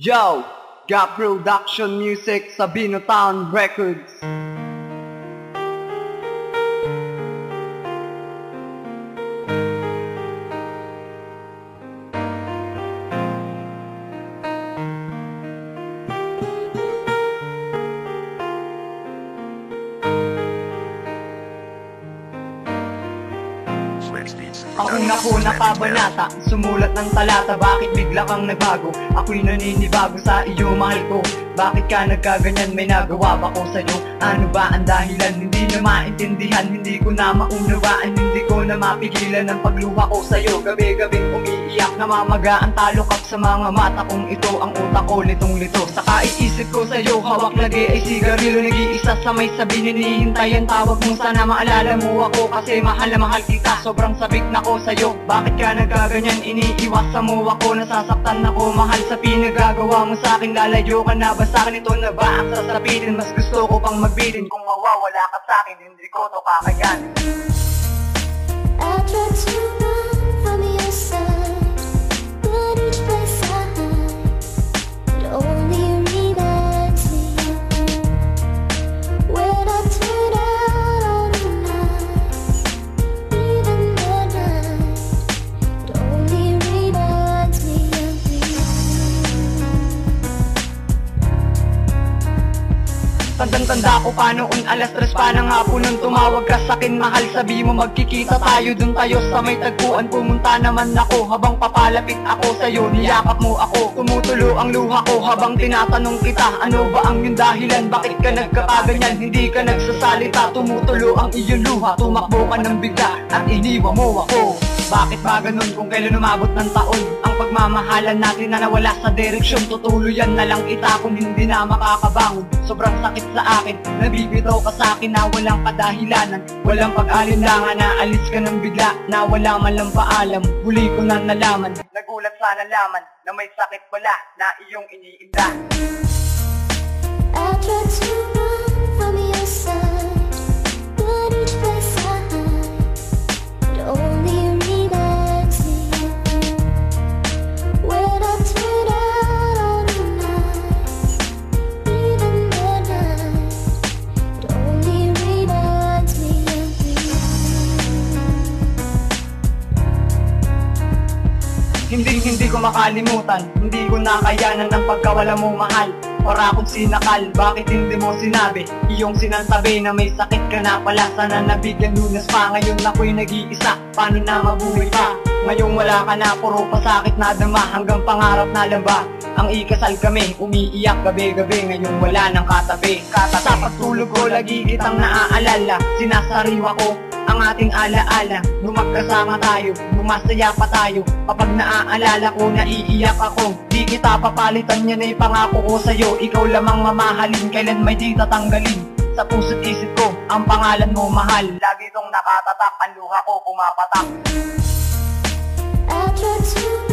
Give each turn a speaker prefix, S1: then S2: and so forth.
S1: Yo, got production music sa Binotown Records. Ang una ko na kabanata, sumulat ng talata. Bakit bigla kang nagbago? Ako'y naninibago sa iyo, mahal ko. Bakit ka nagkaganyan? May nagawa ba ko sa'yo? Ano ba ang dahilan? Hindi na maintindihan, hindi ko na maunawaan, hindi ko na mapigilan ang pagluha ko sa'yo. Gabi-gabing umiiyak, namamaga ang talukap sa mga mata kong ito. Ang utak ko litong-lito, saka iisip ko sa'yo. Hawak lagi ay sigarilyo, nag-iisa sa may sabi. Hinihintay ang tawag mo, sana maalala mo ako. Kasi mahal na mahal kita, sobrang sabik na ko sa'yo. Bakit ka nagkaganyan? Iniiwasan mo ako, nasasaktan ako. Mahal sa pinagagawa mo sa'kin, lalayo ka na ba sa'kin? Ito na ba ang sasapitin? Mas gusto ko pang magbilin. Kung mawawala ka sa'kin, hindi ko to kakayanin.
S2: I tried to run from your side, but each place I hide, it only reminds me of you. When I turn out all the nights, even the night, it only reminds me of you.
S1: Tandang-tanda ko pa noon, alas 3 pa ng hapon nung tumawag ka sa'kin, mahal. Sabi mo magkikita tayo, dun tayo sa may tagpuan. Pumunta naman ako, habang papalapit ako sa'yo, niyakap mo ako. Tumutulo ang luha ko habang tinatanong kita, ano ba ang iyong dahilan? Bakit ka nagkakaganyan? Hindi ka nagsasalita, tumutulo ang iyong luha. Tumakbo ka ng bigla at iniwan mo ako. Bakit ba ganun kung kailan umabot ng taon? Ang pagmamahalan natin na nawala sa direksyon, tutuluyan na lang kita kung hindi na makakabangon. Sobrang sakit sa akin, nabibitaw ka sa akin na walang kadahilanan, walang pag-alinlangan, naalis ka ng bigla na wala man lang paalam. Huli ko na nalaman, nagulat sa nalaman na may sakit pala na iyong iniinda.
S2: I tried to run from your side, but each place I hide, it only reminds me of you. When I turn out all the nights, even the night, it only reminds me of you.
S1: Hindi ko makalimutan, hindi ko nakayanan ang pagkawala mo, mahal. Para akong sinakal, bakit hindi mo sinabi? Iyong sinantabi na may sakit ka na pala. Sana nabigyan Lunas pa, ngayon ako'y nag-iisa. Paano na mabuhay pa? Ngayong wala ka na, puro pasakit na dama, hanggang pangarap na laba. Ang ikasal kami, umiiyak gabi-gabi, ngayong wala nang katabi. Sa pagtulog ko, lagi kitang naaalala. Sinasariwa ko ang ating alaala. Nung magkasama tayo, bumasaya pa tayo. Kapag naaalala ko, naiiyak ako. Di kita papalitan, yan ay pangako ko sa'yo. Ikaw lamang mamahalin, kailan may di tatanggalin. Sa puso't isip ko, ang pangalan mo, mahal. Lagi itong nakatatak, ang luha ko pumapatak.
S2: I tried to